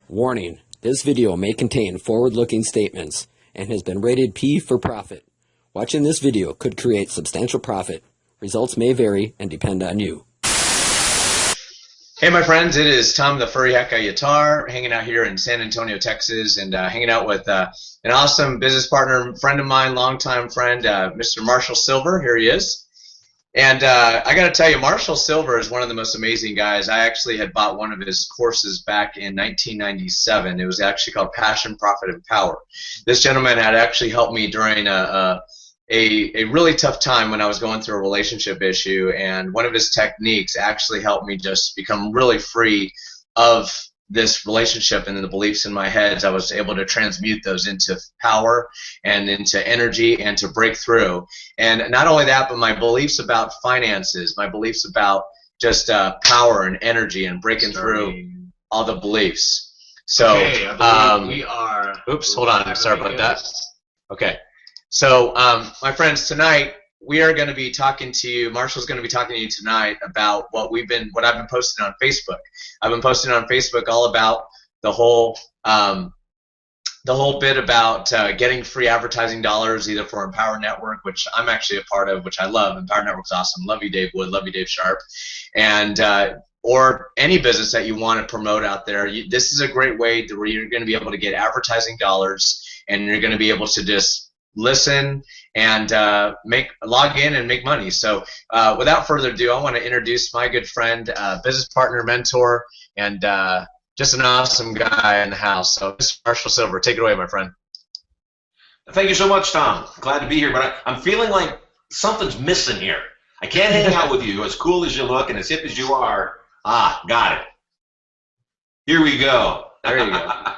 Warning, this video may contain forward-looking statements and has been rated P for profit. Watching this video could create substantial profit. Results may vary and depend on you. Hey my friends, it is Tom the Furry Hack Guitar, hanging out here in San Antonio, Texas, and hanging out with an awesome business partner, friend of mine, longtime friend, Mr. Marshall Silver. Here he is. And I got to tell you, Marshall Silver is one of the most amazing guys. I actually had bought one of his courses back in 1997. It was actually called Passion, Profit, and Power. This gentleman had actually helped me during a really tough time when I was going through a relationship issue, and one of his techniques actually helped me just become really free of this relationship and the beliefs in my head. I was able to transmute those into power and into energy and to break through. And not only that, but my beliefs about finances, my beliefs about just power and energy and breaking through all the beliefs. So, okay, I believe we are. Oops, hold on. I'm sorry about that. Okay. So, my friends, tonight we are going to be talking to you. Marshall's going to be talking to you tonight about what I've been posting on Facebook. I've been posting on Facebook all about the whole bit about getting free advertising dollars, either for Empower Network, which I'm actually a part of, which I love. Empower Network's awesome. Love you, Dave Wood. Love you, Dave Sharp. And or any business that you want to promote out there. This is a great way where you're going to be able to get advertising dollars, and you're going to be able to just listen and log in and make money. So without further ado, I want to introduce my good friend, business partner, mentor, and just an awesome guy in the house. So Mr. Marshall Silver, take it away, my friend. Thank you so much, Tom. Glad to be here, but I'm feeling like something's missing here. I can't hang out with you, as cool as you look and as hip as you are. Ah, got it. Here we go. There you go.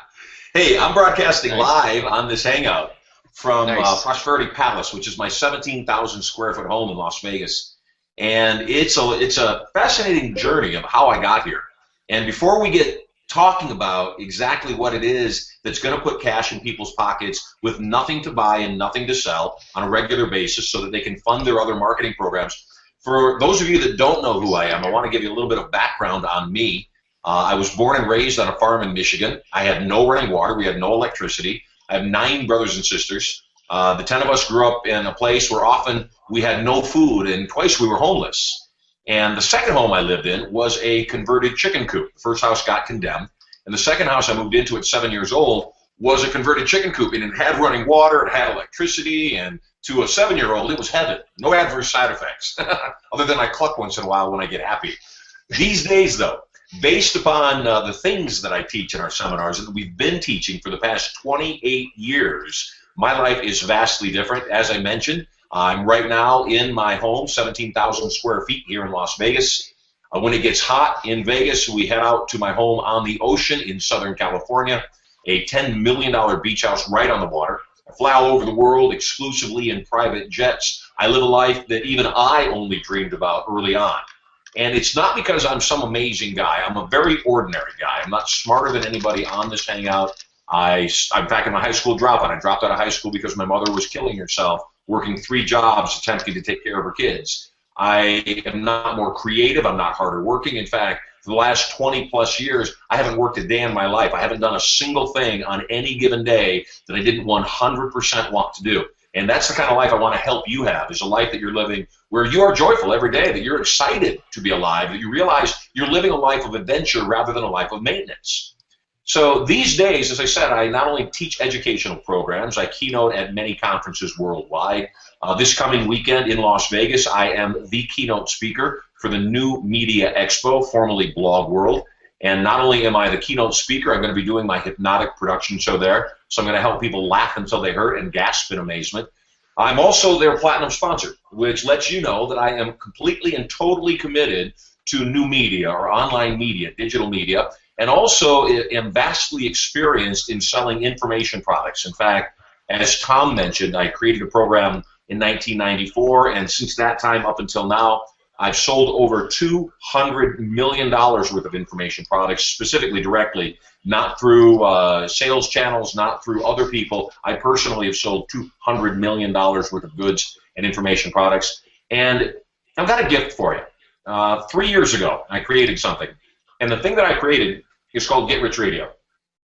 Hey, I'm broadcasting live on this Hangout from Nice. Prosperity Palace, which is my 17,000 square foot home in Las Vegas. And it's a fascinating journey of how I got here. And before we get talking about exactly what it is that's going to put cash in people's pockets with nothing to buy and nothing to sell on a regular basis so that they can fund their other marketing programs, for those of you that don't know who I am, I want to give you a little bit of background on me. I was born and raised on a farm in Michigan. I had no running water. We had no electricity. I have 9 brothers and sisters. The 10 of us grew up in a place where often we had no food, and twice we were homeless. And the second home I lived in was a converted chicken coop. The first house got condemned, and the second house I moved into at 7 years old was a converted chicken coop, and it had running water, it had electricity, and to a 7-year-old, it was heaven. No adverse side effects, other than I cluck once in a while when I get happy. These days, though, based upon the things that I teach in our seminars and that we've been teaching for the past 28 years, my life is vastly different. As I mentioned, I'm right now in my home, 17,000 square feet here in Las Vegas. When it gets hot in Vegas, we head out to my home on the ocean in Southern California, a $10 million beach house right on the water. I fly all over the world exclusively in private jets. I live a life that even I only dreamed about early on. And it's not because I'm some amazing guy. I'm a very ordinary guy. I'm not smarter than anybody on this Hangout. I'm back in my high school dropout. I dropped out of high school because my mother was killing herself, working 3 jobs, attempting to take care of her kids. I am not more creative. I'm not harder working. In fact, for the last 20-plus years, I haven't worked a day in my life. I haven't done a single thing on any given day that I didn't 100% want to do. And that's the kind of life I want to help you have, is a life that you're living where you are joyful every day, that you're excited to be alive, that you realize you're living a life of adventure rather than a life of maintenance. So these days, as I said, I not only teach educational programs, I keynote at many conferences worldwide. This coming weekend in Las Vegas, I am the keynote speaker for the New Media Expo, formerly Blog World. And not only am I the keynote speaker, I'm going to be doing my hypnotic production show there. So I'm going to help people laugh until they hurt and gasp in amazement. I'm also their platinum sponsor, which lets you know that I am completely and totally committed to new media or online media, digital media, and also am vastly experienced in selling information products. In fact, as Tom mentioned, I created a program in 1994, and since that time up until now, I've sold over $200 million worth of information products, specifically directly, not through sales channels, not through other people. I personally have sold $200 million worth of goods and information products. And I've got a gift for you. 3 years ago, I created something. And the thing that I created is called Get Rich Radio.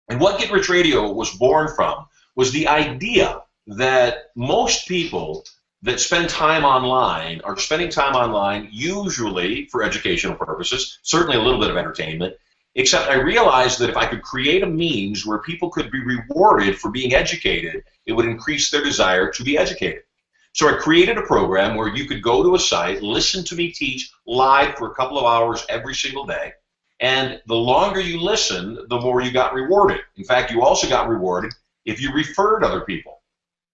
And what Get Rich Radio was born from was the idea that most people that spend time online are spending time online usually for educational purposes, certainly a little bit of entertainment, except I realized that if I could create a means where people could be rewarded for being educated, it would increase their desire to be educated. So I created a program where you could go to a site, listen to me teach live for a couple of hours every single day, and the longer you listened, the more you got rewarded. In fact, you also got rewarded if you referred other people.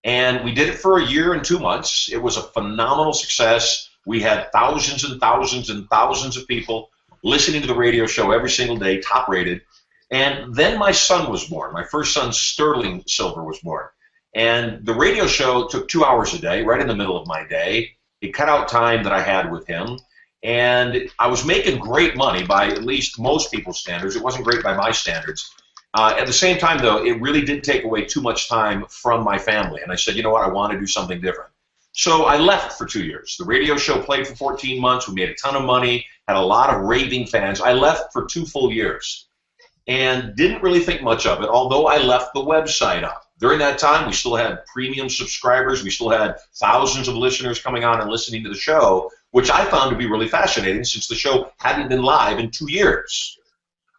And we did it for a year and 2 months. It was a phenomenal success. We had thousands and thousands and thousands of people listening to the radio show every single day, top rated. And then my son was born. My first son, Sterling Silver, was born. And the radio show took 2 hours a day, right in the middle of my day. It cut out time that I had with him. And I was making great money by at least most people's standards. It wasn't great by my standards. At the same time, though, it really did take away too much time from my family. And I said, you know what, I want to do something different. So I left for 2 years. The radio show played for 14 months. We made a ton of money, had a lot of raving fans. I left for 2 full years and didn't really think much of it, although I left the website up. During that time, we still had premium subscribers. We still had thousands of listeners coming on and listening to the show, which I found to be really fascinating since the show hadn't been live in 2 years.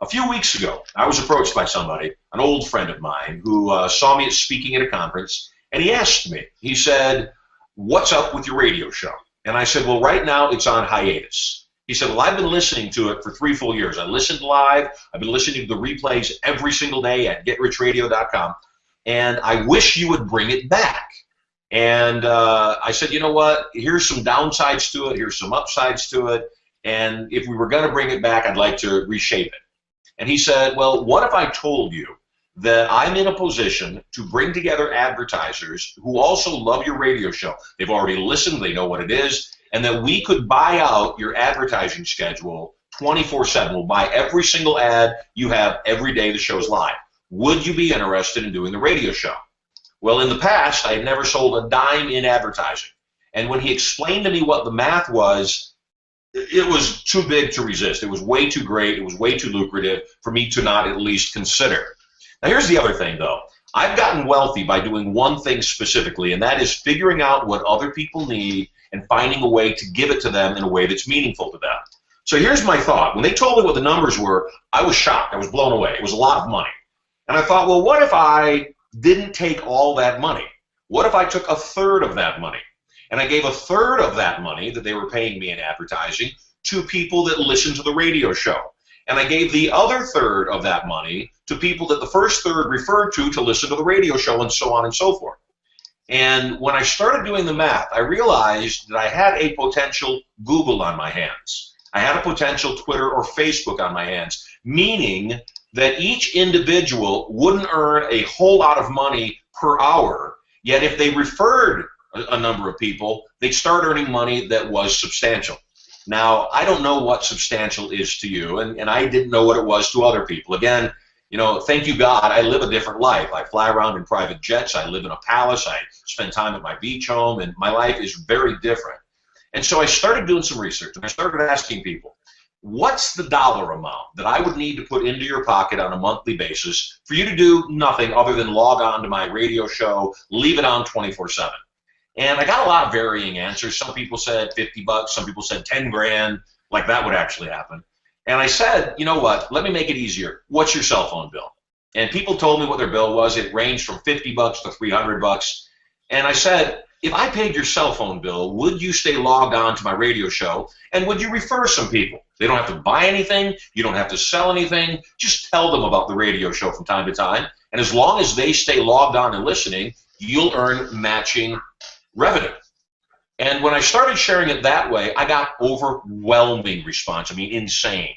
A few weeks ago, I was approached by somebody, an old friend of mine, who saw me speaking at a conference, and he asked me, he said, "What's up with your radio show?" And I said, "Well, right now it's on hiatus." He said, "Well, I've been listening to it for 3 full years. I listened live. I've been listening to the replays every single day at GetRichRadio.com, and I wish you would bring it back." And I said, you know what, here's some downsides to it, here's some upsides to it, and if we were going to bring it back, I'd like to reshape it. And he said, well, what if I told you that I'm in a position to bring together advertisers who also love your radio show? They've already listened, they know what it is, and that we could buy out your advertising schedule 24/7. We'll buy every single ad you have every day the show's live. Would you be interested in doing the radio show? Well, in the past, I had never sold a dime in advertising. And when he explained to me what the math was, it was too big to resist. It was way too great. It was way too lucrative for me to not at least consider. Now, here's the other thing, though. I've gotten wealthy by doing one thing specifically, and that is figuring out what other people need and finding a way to give it to them in a way that's meaningful to them. So here's my thought. When they told me what the numbers were, I was shocked. I was blown away. It was a lot of money. And I thought, well, what if I didn't take all that money? What if I took a third of that money? And I gave a third of that money that they were paying me in advertising to people that listened to the radio show. And I gave the other third of that money to people that the first third referred to listen to the radio show, and so on and so forth. And when I started doing the math, I realized that I had a potential Google on my hands. I had a potential Twitter or Facebook on my hands, meaning that each individual wouldn't earn a whole lot of money per hour, yet if they referred a number of people, they'd start earning money that was substantial. Now, I don't know what substantial is to you, and I didn't know what it was to other people. Again, you know, thank you God, I live a different life. I fly around in private jets, I live in a palace, I spend time at my beach home, and my life is very different. And so I started doing some research, and I started asking people, what's the dollar amount that I would need to put into your pocket on a monthly basis for you to do nothing other than log on to my radio show, leave it on 24/7? And I got a lot of varying answers. Some people said 50 bucks, some people said 10 grand, like that would actually happen. And I said, you know what, let me make it easier. What's your cell phone bill? And people told me what their bill was. It ranged from 50 bucks to 300 bucks. And I said, if I paid your cell phone bill, would you stay logged on to my radio show, and would you refer some people? They don't have to buy anything. You don't have to sell anything. Just tell them about the radio show from time to time. And as long as they stay logged on and listening, you'll earn matching revenue. And when I started sharing it that way, I got overwhelming response. I mean, insane.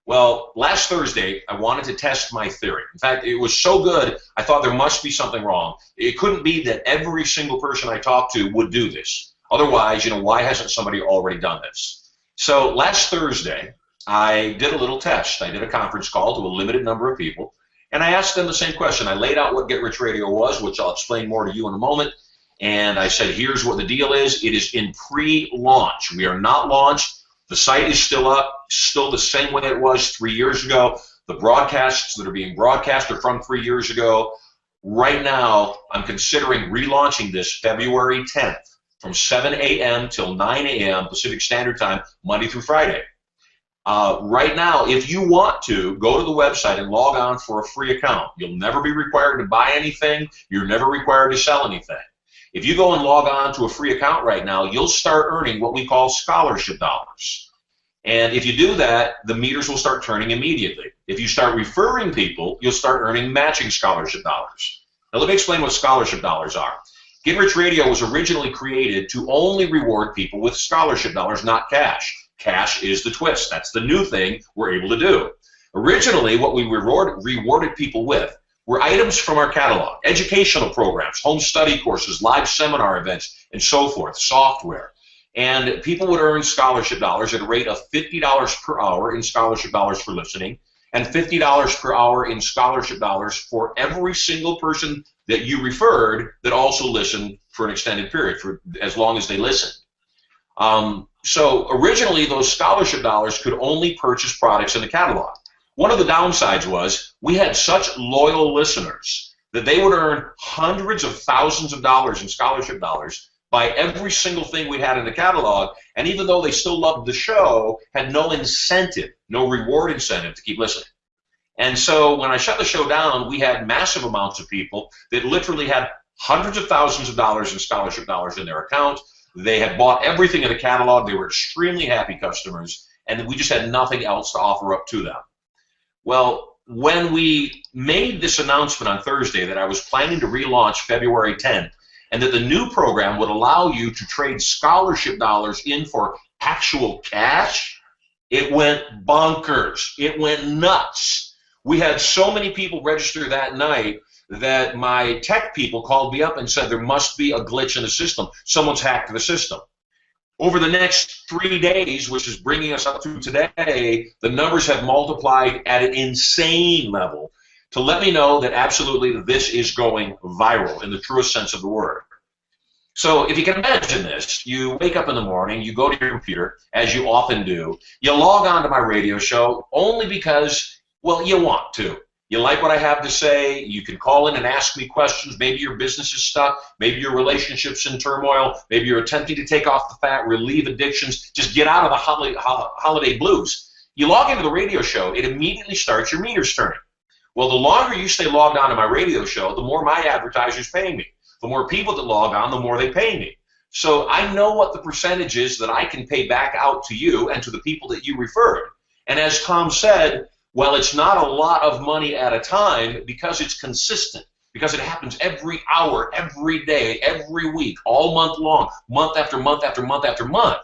Well, last Thursday, I wanted to test my theory. In fact, it was so good, I thought there must be something wrong. It couldn't be that every single person I talked to would do this. Otherwise, you know, why hasn't somebody already done this? So last Thursday, I did a little test. I did a conference call to a limited number of people, and I asked them the same question. I laid out what Get Rich Radio was, which I'll explain more to you in a moment. And I said, here's what the deal is. It is in pre-launch. We are not launched. The site is still up, still the same way it was 3 years ago. The broadcasts that are being broadcast are from 3 years ago. Right now, I'm considering relaunching this February 10th from 7 a.m. till 9 a.m. Pacific Standard Time, Monday through Friday. Right now, if you want to, go to the website and log on for a free account. You'll never be required to buy anything. You're never required to sell anything. If you go and log on to a free account right now, you'll start earning what we call scholarship dollars. And if you do that, the meters will start turning immediately. If you start referring people, you'll start earning matching scholarship dollars. Now let me explain what scholarship dollars are. Get Rich Radio was originally created to only reward people with scholarship dollars, not cash. Cash is the twist. That's the new thing we're able to do. Originally, what we rewarded people with were items from our catalog, educational programs, home study courses, live seminar events, and so forth, software. And people would earn scholarship dollars at a rate of $50 per hour in scholarship dollars for listening, and $50 per hour in scholarship dollars for every single person that you referred that also listened for an extended period, for as long as they listened. So originally, those scholarship dollars could only purchase products in the catalog. One of the downsides was we had such loyal listeners that they would earn hundreds of thousands of dollars in scholarship dollars by every single thing we had in the catalog, and even though they still loved the show, had no incentive, no reward incentive to keep listening. And so when I shut the show down, we had massive amounts of people that literally had hundreds of thousands of dollars in scholarship dollars in their account. They had bought everything in the catalog. They were extremely happy customers, and we just had nothing else to offer up to them. Well, when we made this announcement on Thursday that I was planning to relaunch February 10th, and that the new program would allow you to trade scholarship dollars in for actual cash, it went bonkers. It went nuts. We had so many people register that night that my tech people called me up and said there must be a glitch in the system. Someone's hacked the system. Over the next 3 days, which is bringing us up to today, the numbers have multiplied at an insane level to let me know that absolutely this is going viral in the truest sense of the word. So if you can imagine this, you wake up in the morning, you go to your computer, as you often do, you log on to my radio show only because, well, you want to. You like what I have to say, you can call in and ask me questions, maybe your business is stuck, maybe your relationship's in turmoil, maybe you're attempting to take off the fat, relieve addictions, just get out of the holiday blues. You log into the radio show, it immediately starts your meters turning. Well, the longer you stay logged on to my radio show, the more my advertisers pay me. The more people that log on, the more they pay me. So I know what the percentage is that I can pay back out to you and to the people that you referred. And as Tom said, well, it's not a lot of money at a time because it's consistent, because it happens every hour, every day, every week, all month long, month after month after month after month.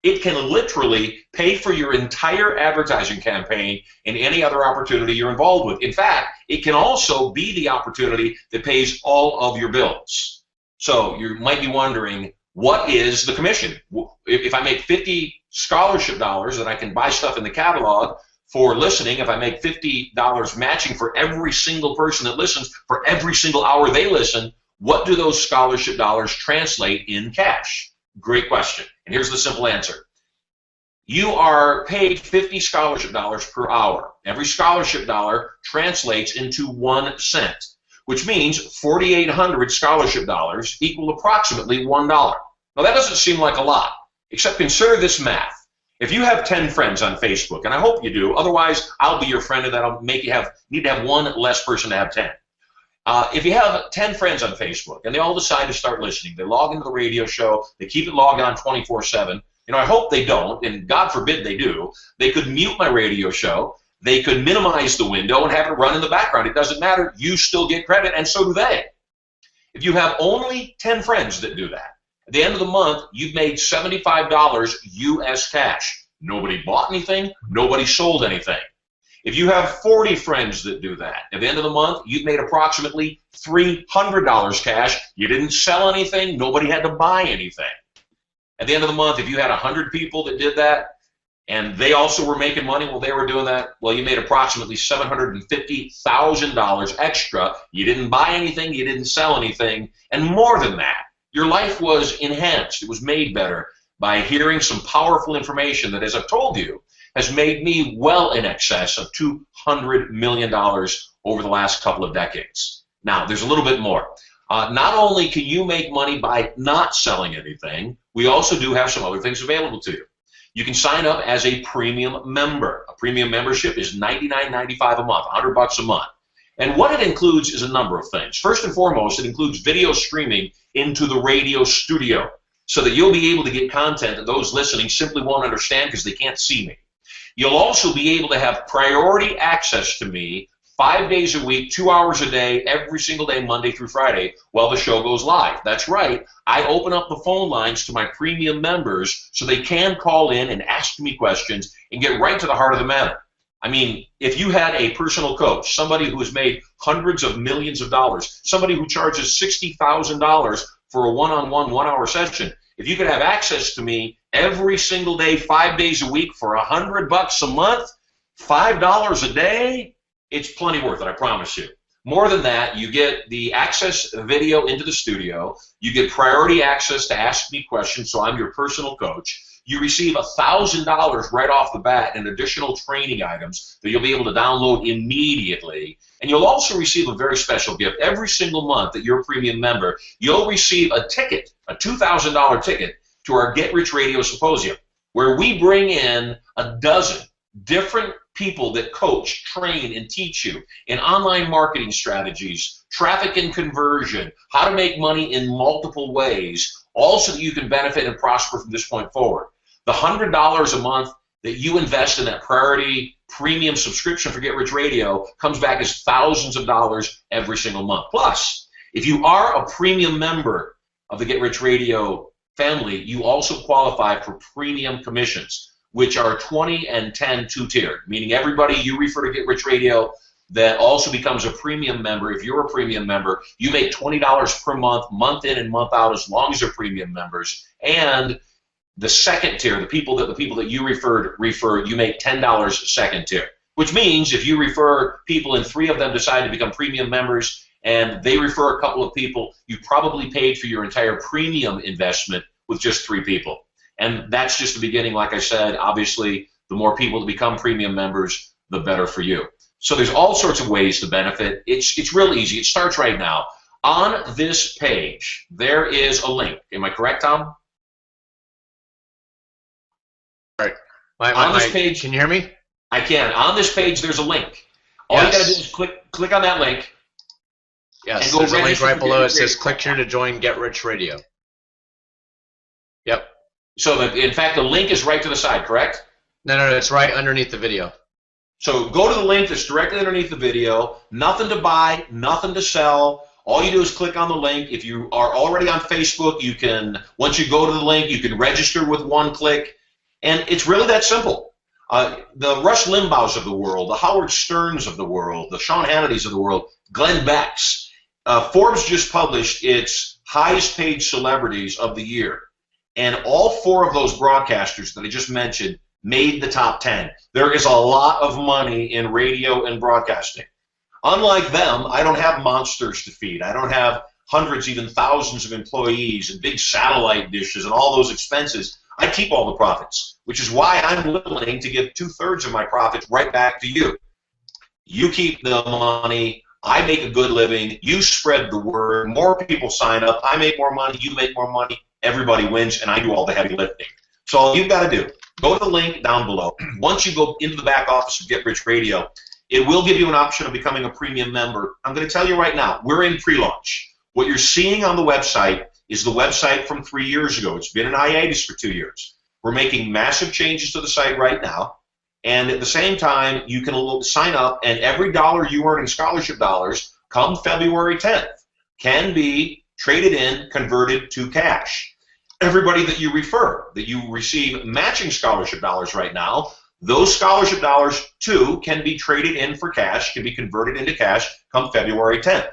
It can literally pay for your entire advertising campaign and any other opportunity you're involved with. In fact, it can also be the opportunity that pays all of your bills. So you might be wondering, what is the commission? If I make 50 scholarship dollars and I can buy stuff in the catalog for listening, if I make $50 matching for every single person that listens, for every single hour they listen, what do those scholarship dollars translate in cash? Great question. And here's the simple answer. You are paid 50 scholarship dollars per hour. Every scholarship dollar translates into 1 cent, which means 4,800 scholarship dollars equal approximately $1. Now that doesn't seem like a lot, except consider this math. If you have 10 friends on Facebook, and I hope you do, otherwise I'll be your friend and that'll make you need to have one less person to have 10. If you have 10 friends on Facebook and they all decide to start listening, they log into the radio show, they keep it logged on 24/7, I hope they don't, and God forbid they do, they could mute my radio show, they could minimize the window and have it run in the background. It doesn't matter, you still get credit, and so do they. If you have only 10 friends that do that, at the end of the month, you've made $75 US cash. Nobody bought anything, nobody sold anything. If you have 40 friends that do that, at the end of the month, you've made approximately $300 cash. You didn't sell anything. Nobody had to buy anything. At the end of the month, if you had 100 people that did that, and they also were making money while they were doing that, well, you made approximately $750,000 extra. You didn't buy anything. You didn't sell anything. And more than that, your life was enhanced. It was made better by hearing some powerful information that, as I've told you, has made me well in excess of $200 million over the last couple of decades. Now, there's a little bit more. Not only can you make money by not selling anything, we also do have some other things available to you. You can sign up as a premium member. A premium membership is $99.95 a month, $100 a month. And what it includes is a number of things. First and foremost, it includes video streaming into the radio studio so that you'll be able to get content that those listening simply won't understand because they can't see me. You'll also be able to have priority access to me 5 days a week, 2 hours a day, every single day, Monday through Friday, while the show goes live. That's right. I open up the phone lines to my premium members so they can call in and ask me questions and get right to the heart of the matter. I mean, if you had a personal coach, somebody who has made hundreds of millions of dollars, somebody who charges $60,000 for a one-on-one, 1 hour session, if you could have access to me every single day, 5 days a week for $100 a month, $5 a day, it's plenty worth it, I promise you. More than that, you get the access video into the studio. You get priority access to ask me questions, so I'm your personal coach. You receive $1,000 right off the bat in additional training items that you'll be able to download immediately. And you'll also receive a very special gift. Every single month that you're a premium member, you'll receive a ticket, a $2,000 ticket, to our Get Rich Radio Symposium, where we bring in a dozen different people that coach, train, and teach you in online marketing strategies, traffic and conversion, how to make money in multiple ways, all so that you can benefit and prosper from this point forward. The $100 a month that you invest in that priority premium subscription for Get Rich Radio comes back as thousands of dollars every single month. Plus, if you are a premium member of the Get Rich Radio family, you also qualify for premium commissions, which are 20 and 10 two-tiered, meaning everybody you refer to Get Rich Radio that also becomes a premium member. If you're a premium member, you make $20 per month, month in and month out, as long as they're premium members. And the second tier, the people that you refer, you make $10 second tier, which means if you refer people and 3 of them decide to become premium members and they refer a couple of people, you probably paid for your entire premium investment with just 3 people. And that's just the beginning. Like I said, obviously, the more people that become premium members, the better for you. So there's all sorts of ways to benefit. It's real easy. It starts right now. On this page, there is a link. Am I correct, Tom? Right. On this page, can you hear me? I can. On this page, there's a link. All you got to do is click on that link. Yes, there's a link right below. It says, click here to join Get Rich Radio. Yep. So, in fact, the link is right to the side, correct? No, it's right underneath the video. So go to the link that's directly underneath the video. Nothing to buy, nothing to sell. All you do is click on the link. If you are already on Facebook, you can, once you go to the link, you can register with 1 click. And it's really that simple. The Rush Limbaughs of the world, the Howard Sterns of the world, the Sean Hannitys of the world, Glenn Beck's. Forbes just published its highest paid celebrities of the year. And all 4 of those broadcasters that I just mentioned made the top 10. There is a lot of money in radio and broadcasting. Unlike them, I don't have monsters to feed. I don't have hundreds, even thousands of employees and big satellite dishes and all those expenses. I keep all the profits, which is why I'm willing to give 2/3 of my profits right back to you. You keep the money. I make a good living. You spread the word. More people sign up. I make more money. You make more money. Everybody wins, and I do all the heavy lifting. So all you've got to do, go to the link down below. Once you go into the back office of Get Rich Radio, it will give you an option of becoming a premium member. I'm going to tell you right now, we're in pre-launch. What you're seeing on the website is the website from 3 years ago. It's been in hiatus for 2 years. We're making massive changes to the site right now. And at the same time, you can sign up, and every dollar you earn in scholarship dollars come February 10th can be traded in, converted to cash. Everybody that you refer, that you receive matching scholarship dollars right now, those scholarship dollars, too, can be traded in for cash, can be converted into cash come February 10th.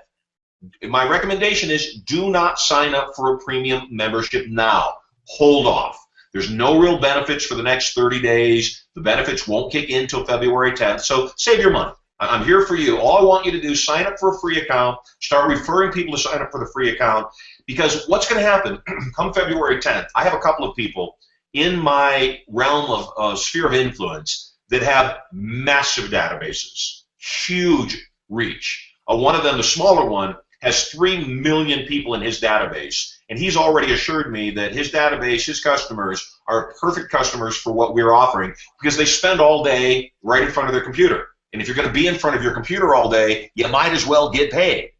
My recommendation is do not sign up for a premium membership now. Hold off. There's no real benefits for the next 30 days. The benefits won't kick in until February 10th, so save your money. I'm here for you. All I want you to do is sign up for a free account, start referring people to sign up for the free account, because what's going to happen come February 10th, I have a couple of people in my realm of sphere of influence that have massive databases, huge reach. One of them, the smaller one, has 3 million people in his database, and he's already assured me that his database, his customers, are perfect customers for what we're offering because they spend all day right in front of their computer. And if you're going to be in front of your computer all day, you might as well get paid.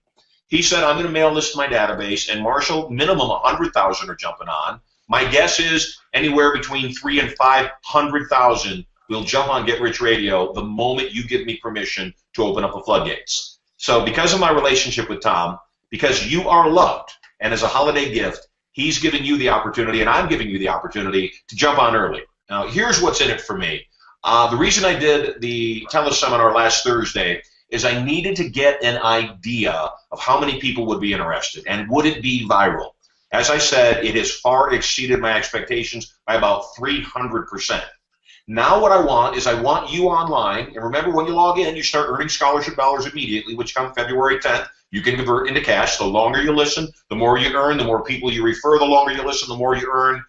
He said, I'm going to mail this to my database, and Marshall, minimum 100,000 are jumping on. My guess is anywhere between 300,000 and 500,000 will jump on Get Rich Radio the moment you give me permission to open up the floodgates. So because of my relationship with Tom, because you are loved, and as a holiday gift, he's giving you the opportunity, and I'm giving you the opportunity to jump on early. Now, here's what's in it for me. The reason I did the teleseminar last Thursday is I needed to get an idea of how many people would be interested, and would it be viral? As I said, it has far exceeded my expectations by about 300%. Now what I want is I want you online, and remember when you log in, you start earning scholarship dollars immediately, which come February 10th. You can convert into cash. The longer you listen, the more you earn, the more people you refer, the longer you listen, the more you earn.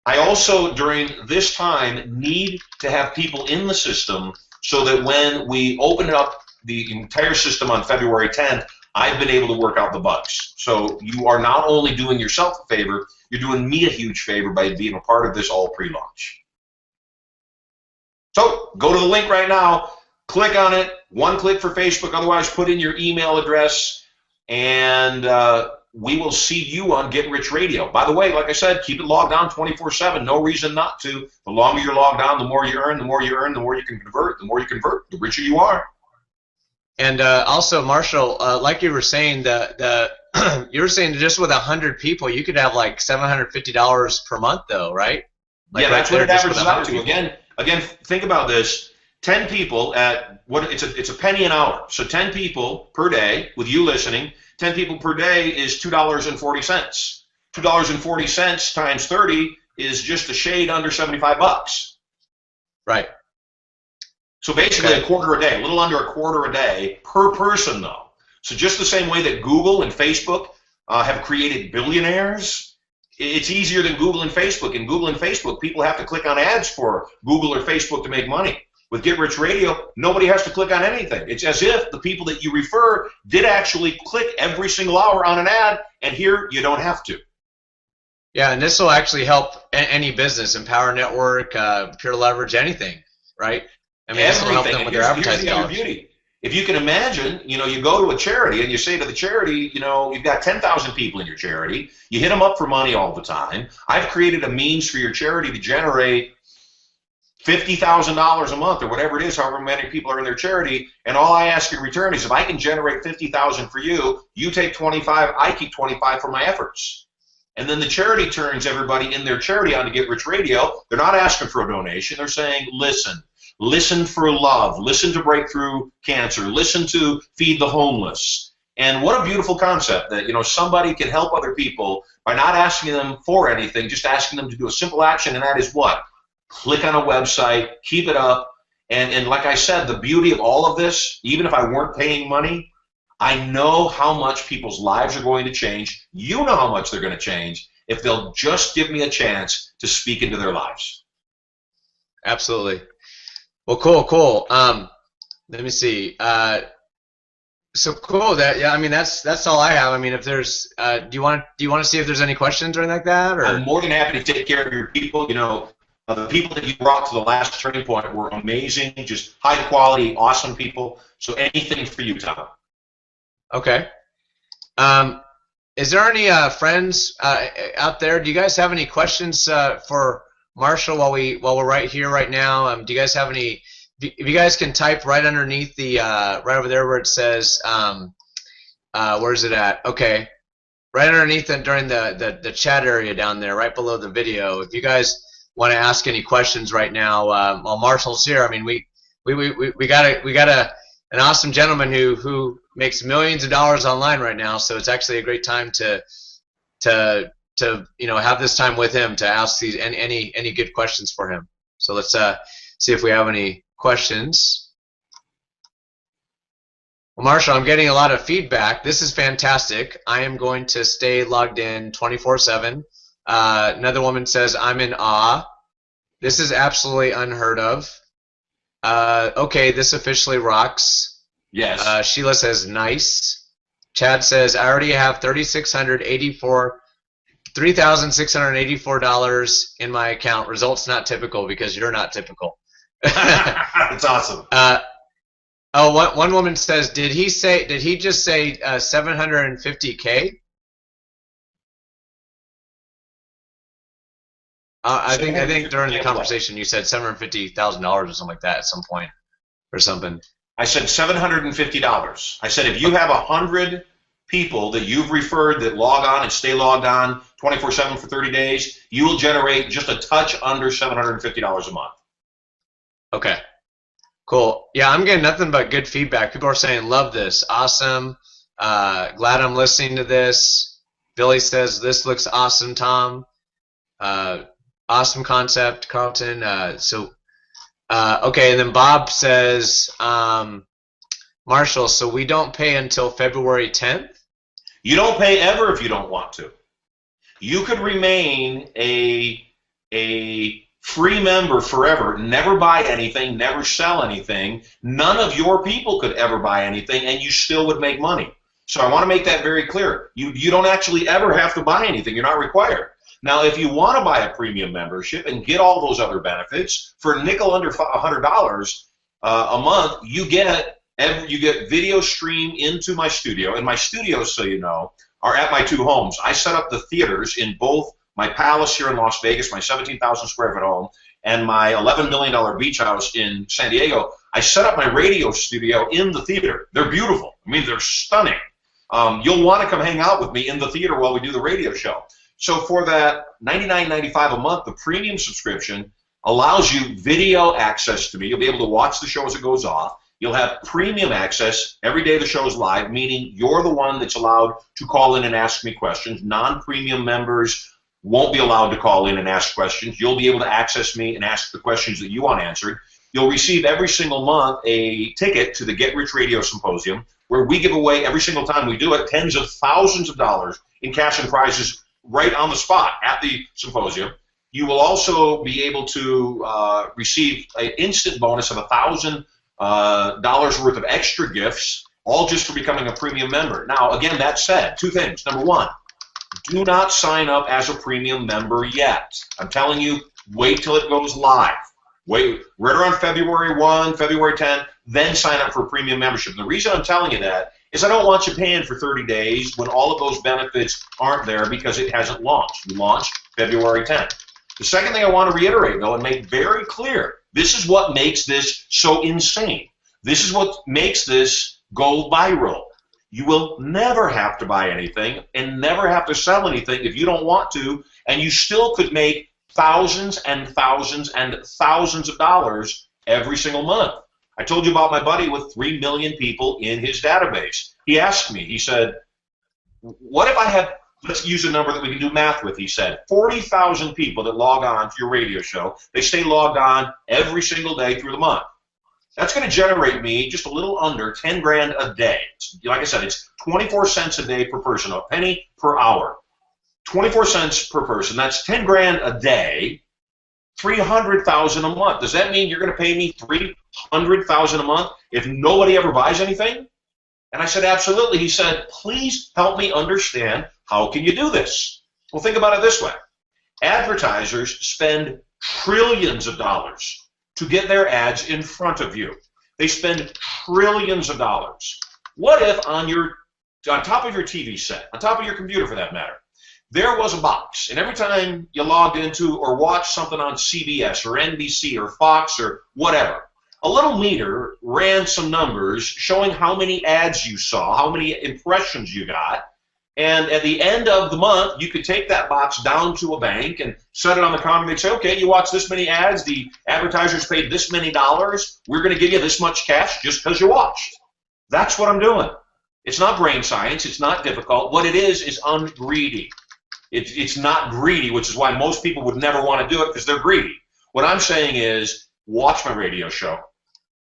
I also, during this time, need to have people in the system so that when we open up the entire system on February 10th, I've been able to work out the bugs. So you are not only doing yourself a favor, you're doing me a huge favor by being a part of this all pre-launch. So go to the link right now, click on it, one click for Facebook, otherwise put in your email address, and we will see you on Get Rich Radio. By the way, like I said, keep it logged on 24/7, no reason not to. The longer you're logged on, the more you earn, the more you earn, the more you can convert, the more you convert, the richer you are. And also, Marshall, like you were saying, you were saying just with 100 people, you could have like $750 per month, though, right? Like yeah, that's what it averages out to. People. Again, think about this. 10 people at what it's a penny an hour. So 10 people per day with you listening. 10 people per day is $2.40. $2.40 times 30 is just a shade under $75. Right. So basically a quarter a day, a little under a quarter a day per person, though. So just the same way that Google and Facebook have created billionaires, it's easier than Google and Facebook. In Google and Facebook, people have to click on ads for Google or Facebook to make money. With Get Rich Radio, nobody has to click on anything. It's as if the people that you refer did actually click every single hour on an ad, and here you don't have to. Yeah, and this will actually help any business, Empower Network, Pure Leverage, anything, right? I mean, this will help them with their advertising dollars. Beauty. If you can imagine, you go to a charity and you say to the charity, you've got 10,000 people in your charity. You hit them up for money all the time. I've created a means for your charity to generate $50,000 a month or whatever it is, however many people are in their charity, and all I ask in return is if I can generate $50,000 for you, you take 25, I keep 25 for my efforts. And then the charity turns everybody in their charity on to Get Rich Radio. They're not asking for a donation. They're saying, listen for love, listen to Breakthrough Cancer, listen to Feed the Homeless. And what a beautiful concept that, somebody can help other people by not asking them for anything, just asking them to do a simple action, and that is what? Click on a website, keep it up, and like I said, the beauty of all of this, even if I weren't paying money, I know how much people's lives are going to change. You know how much they're going to change if they'll just give me a chance to speak into their lives. Absolutely. Well, cool. Let me see. So cool. That's all I have. I mean, if there's, do you want to see if there's any questions or anything like that? Or? I'm more than happy to take care of your people. The people that you brought to the last turning point were amazing, just high quality, awesome people. So anything for you, Tom. Okay. Is there any friends out there? Do you guys have any questions for Marshall while we're right here right now? Do you guys have any? If you guys can type right underneath the right over there where it says where's it at? Okay, right underneath it during the chat area down there, right below the video. If you guys want to ask any questions right now while Marshall's here, I mean we got an awesome gentleman who makes millions of dollars online right now, so it's actually a great time to have this time with him to ask these any good questions for him. So let's see if we have any questions. Well, Marshall, I'm getting a lot of feedback. This is fantastic. I am going to stay logged in 24/7. Another woman says, I'm in awe. This is absolutely unheard of. Okay, this officially rocks. Yes. Sheila says nice. Chad says I already have $3,684 in my account. Results not typical because you're not typical. That's awesome. One woman says, did he just say 750K? I think during the conversation you said $750,000 or something like that at some point or something. I said $750. I said if you have 100 people that you've referred that log on and stay logged on 24/7 for 30 days, you will generate just a touch under $750 a month. Okay. Cool. Yeah, I'm getting nothing but good feedback. People are saying, love this. Awesome. Glad I'm listening to this. Billy says, this looks awesome, Tom. Awesome concept, Carlton. Okay, and then Bob says, Marshall, so we don't pay until February 10th? You don't pay ever if you don't want to. You could remain a free member forever, never buy anything, never sell anything. None of your people could ever buy anything, and you still would make money. So I want to make that very clear. You don't actually ever have to buy anything. You're not required. Now, if you want to buy a premium membership and get all those other benefits for a nickel under $100 a month, you get video stream into my studio. And my studios, so you know, are at my 2 homes. I set up the theaters in both my palace here in Las Vegas, my 17,000 square foot home, and my $11 million beach house in San Diego. I set up my radio studio in the theater. They're beautiful. I mean, they're stunning. You'll want to come hang out with me in the theater while we do the radio show. So for that $99.95 a month, the premium subscription allows you video access to me. You'll be able to watch the show as it goes off. You'll have premium access every day the show is live, meaning you're the one that's allowed to call in and ask me questions. Non-premium members won't be allowed to call in and ask questions. You'll be able to access me and ask the questions that you want answered. You'll receive every single month a ticket to the Get Rich Radio Symposium, where we give away every single time we do it tens of thousands of dollars in cash and prizes right on the spot at the symposium. You will also be able to receive an instant bonus of $1,000 worth of extra gifts, all just for becoming a premium member. Now, again, that said, 2 things. Number 1, do not sign up as a premium member yet. I'm telling you, wait till it goes live. Wait right around February 1, February 10, then sign up for a premium membership. And the reason I'm telling you that is I don't want you paying for 30 days when all of those benefits aren't there because it hasn't launched. We launched February 10th. The second thing I want to reiterate, though, and make very clear, this is what makes this so insane. This is what makes this go viral. You will never have to buy anything and never have to sell anything if you don't want to, and you still could make thousands and thousands and thousands of dollars every single month. I told you about my buddy with 3 million people in his database. He asked me, he said, what if I have, let's use a number that we can do math with, he said, 40,000 people that log on to your radio show. They stay logged on every single day through the month. That's going to generate me just a little under 10 grand a day. Like I said, it's 24 cents a day per person, a penny per hour. 24 cents per person, that's 10 grand a day, 300,000 a month. Does that mean you're going to pay me 300,000 a month if nobody ever buys anything? And I said, absolutely. He said, please help me understand, how can you do this? Well, think about it this way. Advertisers spend trillions of dollars to get their ads in front of you. They spend trillions of dollars. What if on top of your TV set, on top of your computer for that matter, there was a box, and every time you logged into or watched something on CBS or NBC or Fox or whatever, a little meter ran some numbers showing how many ads you saw, how many impressions you got, and at the end of the month, you could take that box down to a bank and set it on the counter, and they'd say, okay, you watched this many ads, the advertisers paid this many dollars, we're going to give you this much cash just because you watched. That's what I'm doing. It's not brain science, it's not difficult. What it is ungreedy. It's not greedy, which is why most people would never want to do it because they're greedy. What I'm saying is watch my radio show,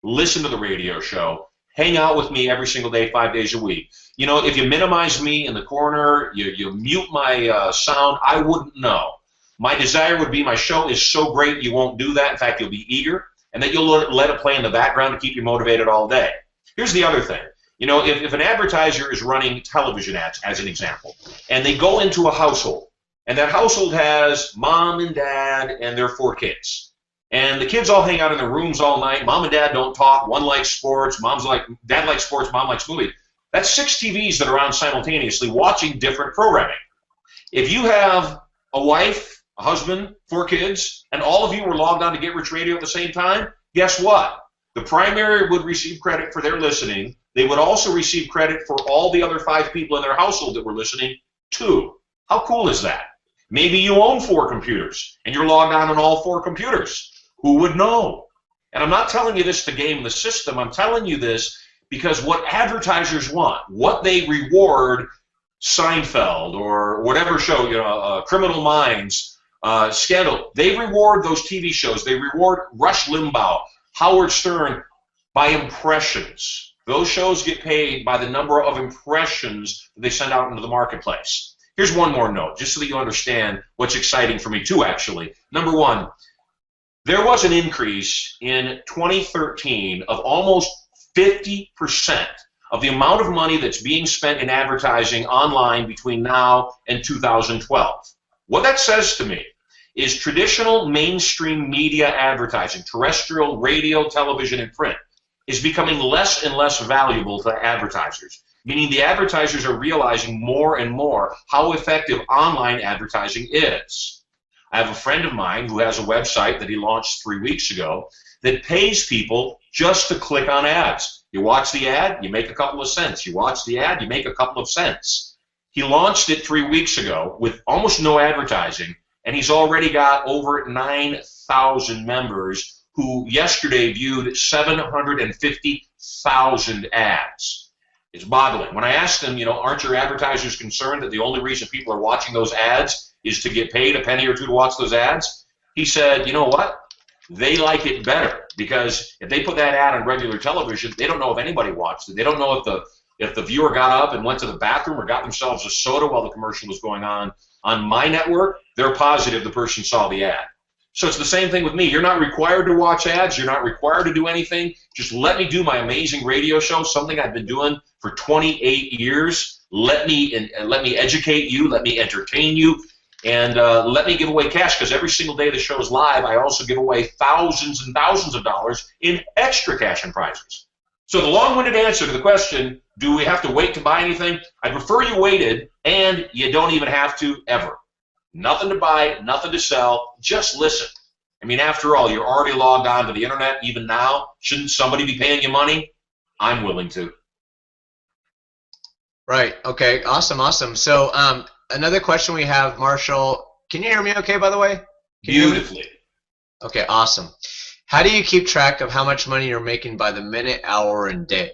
listen to the radio show, hang out with me every single day, 5 days a week. You know, if you minimize me in the corner, you mute my sound, I wouldn't know. My desire would be my show is so great you won't do that. In fact, you'll be eager. and that you'll let it play in the background to keep you motivated all day. Here's the other thing. You know, if an advertiser is running television ads, as an example, and they go into a household, and that household has mom and dad and their 4 kids, and the kids all hang out in their rooms all night, mom and dad don't talk, one likes sports, dad likes sports, mom likes movies. That's 6 TVs that are on simultaneously watching different programming. If you have a wife, a husband, 4 kids, and all of you were logged on to Get Rich Radio at the same time, guess what? The primary would receive credit for their listening. They would also receive credit for all the other 5 people in their household that were listening too. How cool is that? Maybe you own 4 computers, and you're logged on all 4 computers. Who would know? And I'm not telling you this to game the system. I'm telling you this because what advertisers want, what they reward Seinfeld or whatever show, you know, Criminal Minds, Scandal, they reward those TV shows. They reward Rush Limbaugh, Howard Stern by impressions. Those shows get paid by the number of impressions that they send out into the marketplace. Here's one more note, just so that you understand what's exciting for me too, actually. Number one, there was an increase in 2013 of almost 50% of the amount of money that's being spent in advertising online between now and 2012. What that says to me is traditional mainstream media advertising, terrestrial, radio, television, and print, is becoming less and less valuable to advertisers, meaning the advertisers are realizing more and more how effective online advertising is. I have a friend of mine who has a website that he launched 3 weeks ago that pays people just to click on ads. You watch the ad, you make a couple of cents. You watch the ad, you make a couple of cents. He launched it 3 weeks ago with almost no advertising, and he's already got over 9,000 members who yesterday viewed 750,000 ads. It's boggling. When I asked him, you know, aren't your advertisers concerned that the only reason people are watching those ads is to get paid a penny or two to watch those ads? He said, you know what? They like it better because if they put that ad on regular television, they don't know if anybody watched it. They don't know if the viewer got up and went to the bathroom or got themselves a soda while the commercial was going on. On my network, they're positive the person saw the ad. So it's the same thing with me. You're not required to watch ads. You're not required to do anything. Just let me do my amazing radio show, something I've been doing for 28 years. Let me educate you. Let me entertain you. And let me give away cash, because every single day the show is live, I also give away thousands and thousands of dollars in extra cash and prizes. So the long-winded answer to the question, do we have to wait to buy anything? I prefer you waited, and you don't even have to ever. Nothing to buy, nothing to sell, just listen. I mean, after all, you're already logged on to the internet even now. Shouldn't somebody be paying you money? I'm willing to. Right. Okay. Awesome. Awesome. So another question we have, Marshall. Can you hear me okay, by the way? Beautifully. Okay. Awesome. How do you keep track of how much money you're making by the minute, hour, and day?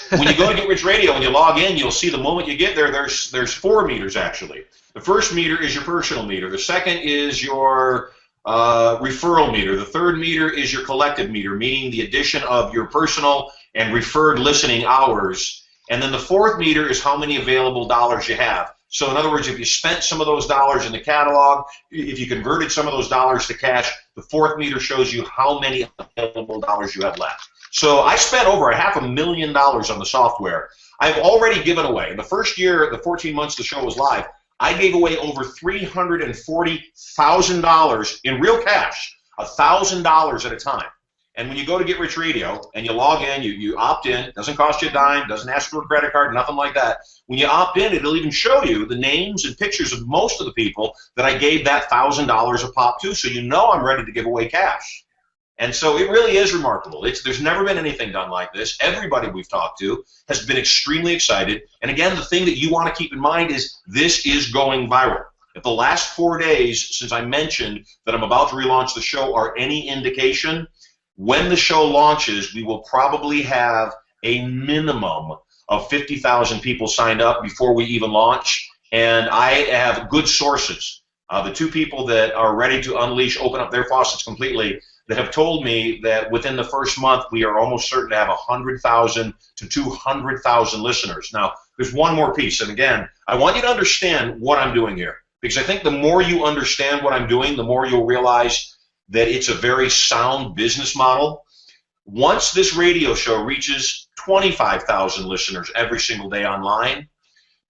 When you go to Get Rich Radio and you log in, you'll see the moment you get there, there's 4 meters actually. The first meter is your personal meter. The second is your referral meter. The third meter is your collective meter, meaning the addition of your personal and referred listening hours. And then the fourth meter is how many available dollars you have. So in other words, if you spent some of those dollars in the catalog, if you converted some of those dollars to cash, the fourth meter shows you how many available dollars you have left. So I spent over $500,000 on the software. I've already given away. In the first year, the 14 months the show was live, I gave away over $340,000 in real cash, $1,000 at a time. And when you go to Get Rich Radio and you log in, you opt in, it doesn't cost you a dime, doesn't ask for a credit card, nothing like that. When you opt in, it'll even show you the names and pictures of most of the people that I gave that $1,000 a pop to, so you know I'm ready to give away cash. And so it really is remarkable. There's never been anything done like this. Everybody we've talked to has been extremely excited. And again, the thing that you want to keep in mind is this is going viral. If the last 4 days since I mentioned that I'm about to relaunch the show are any indication, when the show launches, we will probably have a minimum of 50,000 people signed up before we even launch. And I have good sources. The 2 people that are ready to unleash, open up their faucets completely, that have told me that within the first month we are almost certain to have 100,000 to 200,000 listeners. Now, there's one more piece, and again, I want you to understand what I'm doing here, because I think the more you understand what I'm doing, the more you'll realize that it's a very sound business model. Once this radio show reaches 25,000 listeners every single day online,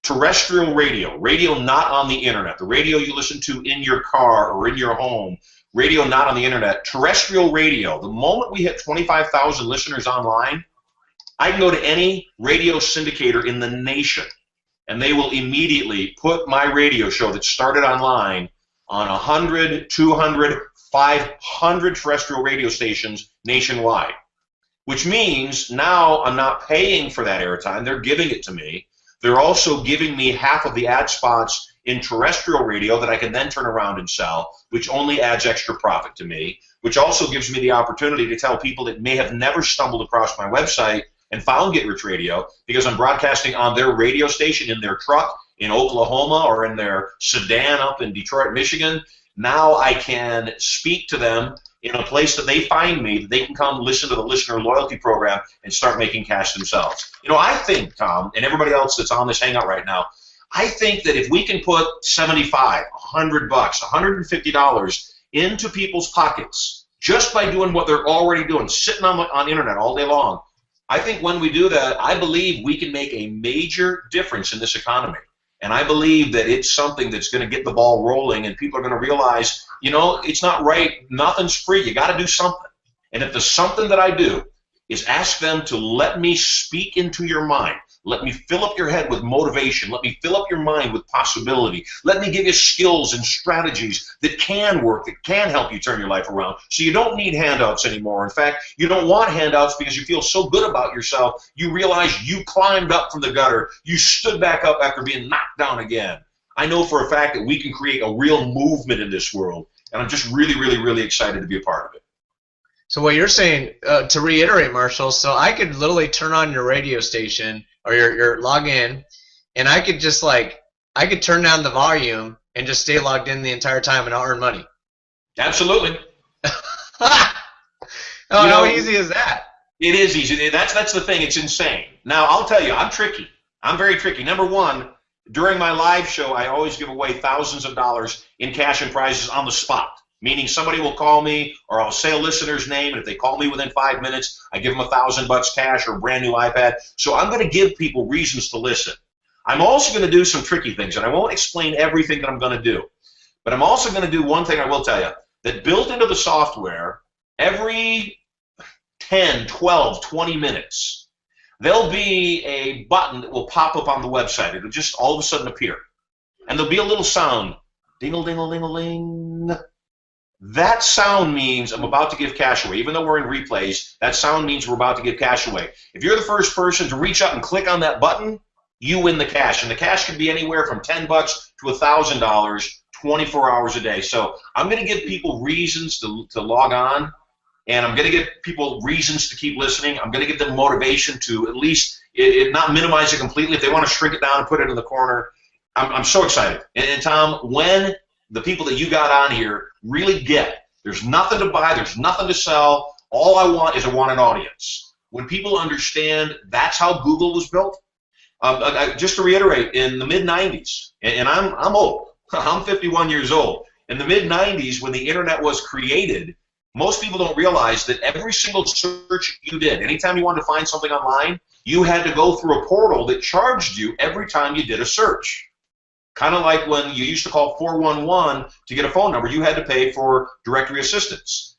terrestrial radio, radio not on the internet, the radio you listen to in your car or in your home, radio not on the internet, terrestrial radio, the moment we hit 25,000 listeners online, I can go to any radio syndicator in the nation, and they will immediately put my radio show that started online on 100, 200, 500 terrestrial radio stations nationwide, which means now I'm not paying for that airtime. They're giving it to me. They're also giving me half of the ad spots in terrestrial radio that I can then turn around and sell, which only adds extra profit to me, which also gives me the opportunity to tell people that may have never stumbled across my website and found Get Rich Radio because I'm broadcasting on their radio station in their truck in Oklahoma or in their sedan up in Detroit, Michigan. Now I can speak to them in a place that they find me, that they can come listen to the listener loyalty program and start making cash themselves. You know, I think, Tom, and everybody else that's on this hangout right now, I think that if we can put $75, $100, $150 into people's pockets just by doing what they're already doing, sitting on the internet all day long, I think when we do that, I believe we can make a major difference in this economy. And I believe that it's something that's going to get the ball rolling, and people are going to realize, you know, it's not right. Nothing's free. You got to do something. And if the something that I do is ask them to let me speak into your mind, let me fill up your head with motivation, let me fill up your mind with possibility, let me give you skills and strategies that can work, that can help you turn your life around, so you don't need handouts anymore. In fact, you don't want handouts because you feel so good about yourself, you realize you climbed up from the gutter, you stood back up after being knocked down again. I know for a fact that we can create a real movement in this world, and I'm just really, really, really excited to be a part of it. So what you're saying, to reiterate, Marshall, so I could literally turn on your radio station or your log in, and I could just I could turn down the volume and just stay logged in the entire time and I'll earn money. Absolutely. How easy is that? It is easy. That's the thing. It's insane. Now, I'll tell you, I'm tricky. I'm very tricky. Number one, during my live show, I always give away thousands of dollars in cash and prizes on the spot. Meaning somebody will call me, or I'll say a listener's name, and if they call me within 5 minutes, I give them $1,000 cash or a brand new iPad. So I'm going to give people reasons to listen. I'm also going to do some tricky things, and I won't explain everything that I'm going to do. But I'm also going to do one thing I will tell you, that built into the software, every 10, 12, 20 minutes, there'll be a button that will pop up on the website. It'll just all of a sudden appear. And there'll be a little sound, ding-a-ling-a-ling-a-ling. That sound means I'm about to give cash away. Even though we're in replays, that sound means we're about to give cash away. If you're the first person to reach out and click on that button, you win the cash. And the cash can be anywhere from $10 to $1,000, 24 hours a day. So I'm going to give people reasons to log on, and I'm going to give people reasons to keep listening. I'm going to give them motivation to at least not minimize it completely. If they want to shrink it down and put it in the corner, I'm so excited. And Tom, when the people that you got on here really get, there's nothing to buy, there's nothing to sell, all I want is an audience. When people understand that's how Google was built, just to reiterate, in the mid-90s, and I'm old, I'm 51 years old, in the mid-90s when the internet was created, most people don't realize that every single search you did, anytime you wanted to find something online, you had to go through a portal that charged you every time you did a search. Kind of like when you used to call 411 to get a phone number, you had to pay for directory assistance.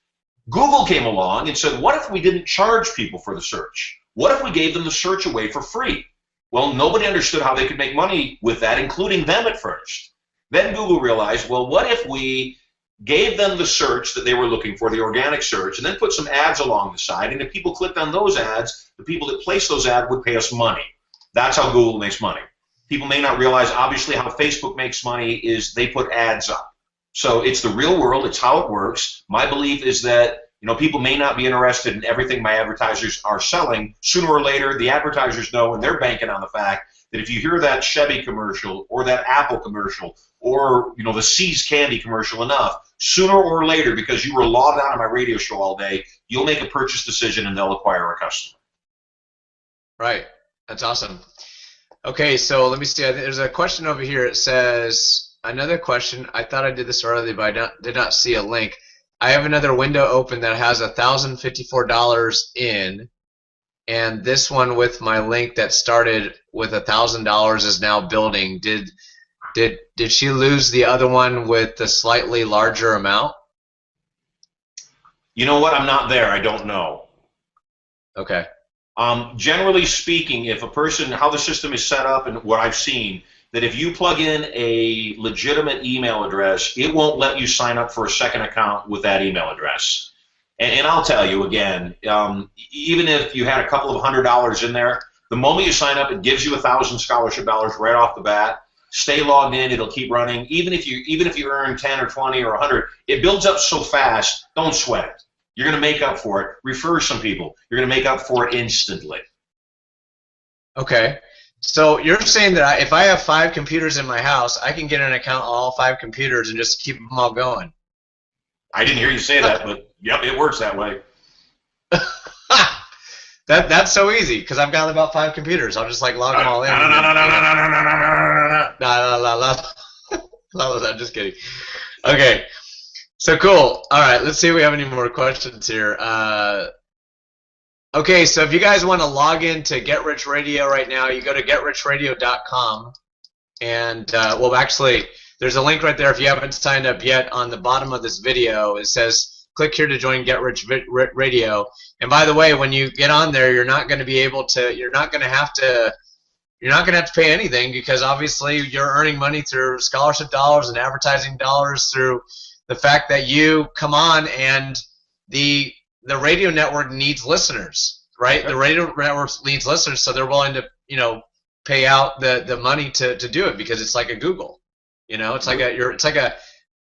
Google came along and said, what if we didn't charge people for the search? What if we gave them the search away for free? Well, nobody understood how they could make money with that, including them at first. Then Google realized, well, what if we gave them the search that they were looking for, the organic search, and then put some ads along the side, and if people clicked on those ads, the people that placed those ads would pay us money. That's how Google makes money. People may not realize, obviously, how Facebook makes money is they put ads up. So it's the real world. It's how it works. My belief is that, people may not be interested in everything my advertisers are selling. Sooner or later, the advertisers know, and they're banking on the fact that if you hear that Chevy commercial or that Apple commercial or, the See's candy commercial enough, sooner or later, because you were logged on my radio show all day, you'll make a purchase decision and they'll acquire a customer. Right. That's awesome. Okay, so let me see. There's a question over here. It says, another question. I thought I did this earlier, but I did not see a link. I have another window open that has $1,054 in, and this one with my link that started with $1,000 is now building. Did she lose the other one with the slightly larger amount? You know what? I'm not there. I don't know. Okay. Generally speaking, if a person, how the system is set up and what I've seen, that if you plug in a legitimate email address, it won't let you sign up for a second account with that email address. And I'll tell you again, even if you had a couple of $100 in there, the moment you sign up, it gives you 1,000 scholarship dollars right off the bat. Stay logged in; it'll keep running. Even if you earn 10 or 20 or 100, it builds up so fast. Don't sweat it. You're going to make up for it. Refer some people. You're going to make up for it instantly. Okay. So you're saying that if I have 5 computers in my house, I can get an account on all 5 computers and just keep them all going? I didn't hear you say that, but yep, it works that way. That's so easy because I've got about 5 computers. I'll just like log them all in. No, just kidding. Okay. So cool. All right, let's see if we have any more questions here. Okay, so if you guys want to log into Get Rich Radio right now, you go to getrichradio.com, and well, actually, there's a link right there if you haven't signed up yet. On the bottom of this video, it says click here to join Get Rich Radio. And by the way, when you get on there, you're not going to be able to. You're not going to have to pay anything because obviously you're earning money through scholarship dollars and advertising dollars through the fact that you come on, and the radio network needs listeners, right? The radio network needs listeners, so they're willing to, pay out the money to do it because it's like a Google, it's like a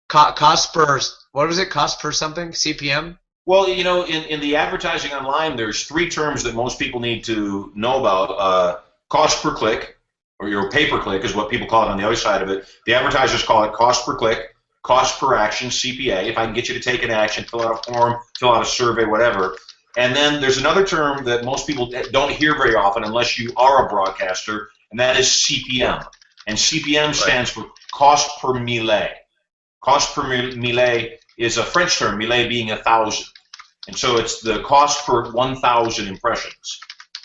cost per, what was it? Cost per something? CPM? Well, in the advertising online, there's 3 terms that most people need to know about. Cost per click, or your pay-per-click is what people call it on the other side of it. The advertisers call it cost per click. Cost per action, CPA, if I can get you to take an action, fill out a form, fill out a survey, whatever. And then there's another term that most people don't hear very often unless you are a broadcaster, and that is CPM. And CPM stands for cost per mille. Cost per mille is a French term, mille being 1,000. And so it's the cost per 1,000 impressions.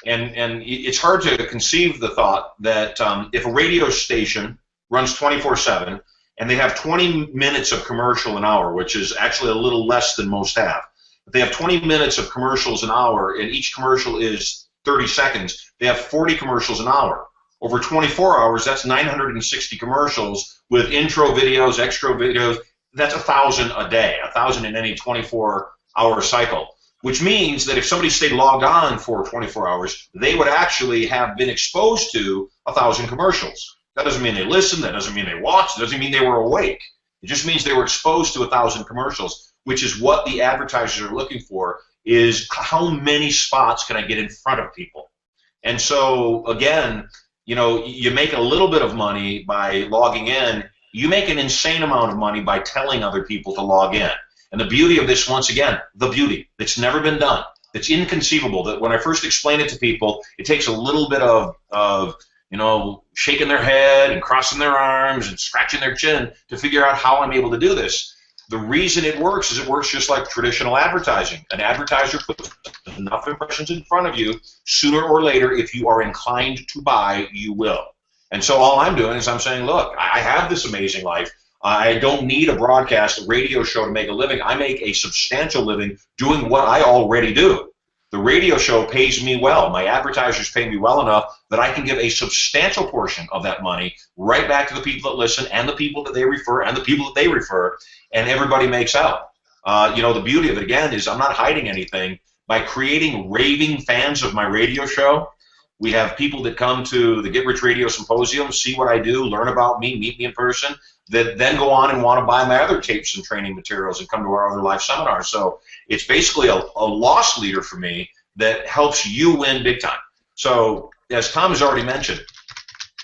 And it's hard to conceive the thought that if a radio station runs 24/7, and they have 20 minutes of commercial an hour, which is actually a little less than most have. But they have 20 minutes of commercials an hour, and each commercial is 30 seconds. They have 40 commercials an hour. Over 24 hours, that's 960 commercials with intro videos, extra videos. That's 1,000 a day, 1,000 in any 24-hour cycle, which means that if somebody stayed logged on for 24 hours, they would actually have been exposed to 1,000 commercials. That doesn't mean they listened. That doesn't mean they watched. It doesn't mean they were awake. It just means they were exposed to 1,000 commercials, which is what the advertisers are looking for, is how many spots can I get in front of people. And so, again, you make a little bit of money by logging in. You make an insane amount of money by telling other people to log in. And the beauty of this, once again, the beauty, it's never been done. It's inconceivable that when I first explain it to people, it takes a little bit of shaking their head and crossing their arms and scratching their chin to figure out how I'm able to do this. The reason it works is it works just like traditional advertising. An advertiser puts enough impressions in front of you. Sooner or later, if you are inclined to buy, you will. And so all I'm doing is I'm saying, look, I have this amazing life. I don't need a broadcast, a radio show to make a living. I make a substantial living doing what I already do. The radio show pays me well. My advertisers pay me well enough that I can give a substantial portion of that money right back to the people that listen and the people that they refer and the people that they refer, and everybody makes out. The beauty of it, again, is I'm not hiding anything. By creating raving fans of my radio show, we have people that come to the Get Rich Radio Symposium, see what I do, learn about me, meet me in person, that then go on and want to buy my other tapes and training materials and come to our other live seminars. So it's basically a loss leader for me that helps you win big time. So as Tom has already mentioned,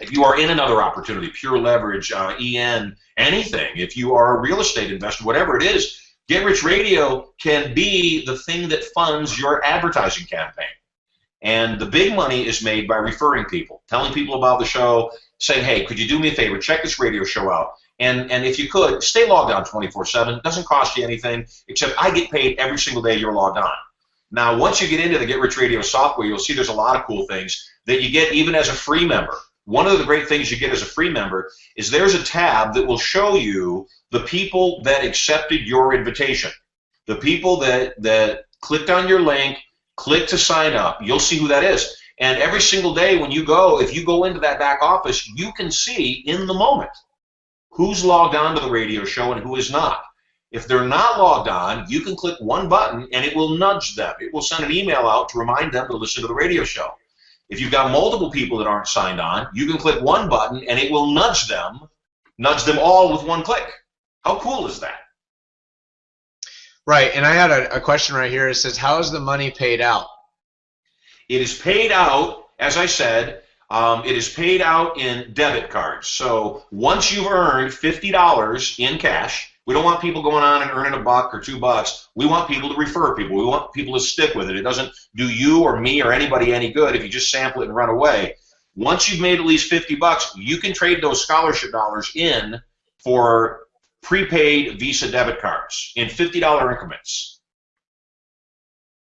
if you are in another opportunity, pure leverage, EN, anything, if you are a real estate investor, whatever it is, Get Rich Radio can be the thing that funds your advertising campaign. And the big money is made by referring people, telling people about the show, saying, hey, could you do me a favor, check this radio show out. And if you could, stay logged on 24/7. It doesn't cost you anything, except I get paid every single day you're logged on. Now, once you get into the Get Rich Radio software, you'll see there's a lot of cool things that you get even as a free member. One of the great things you get as a free member is there's a tab that will show you the people that accepted your invitation, the people that clicked on your link, clicked to sign up. You'll see who that is. And every single day when you go, if you go into that back office, you can see in the moment who's logged on to the radio show and who is not. If they're not logged on, you can click one button and it will nudge them. It will send an email out to remind them to listen to the radio show. If you've got multiple people that aren't signed on, you can click one button and it will nudge them all with one click. How cool is that? Right, and I had a question right here. It says, how is the money paid out? It is paid out, as I said, it is paid out in debit cards. So once you've earned $50 in cash, we don't want people going on and earning $1 or $2. We want people to refer people. We want people to stick with it. It doesn't do you or me or anybody any good if you just sample it and run away. Once you've made at least $50, you can trade those scholarship dollars in for prepaid Visa debit cards in $50 increments.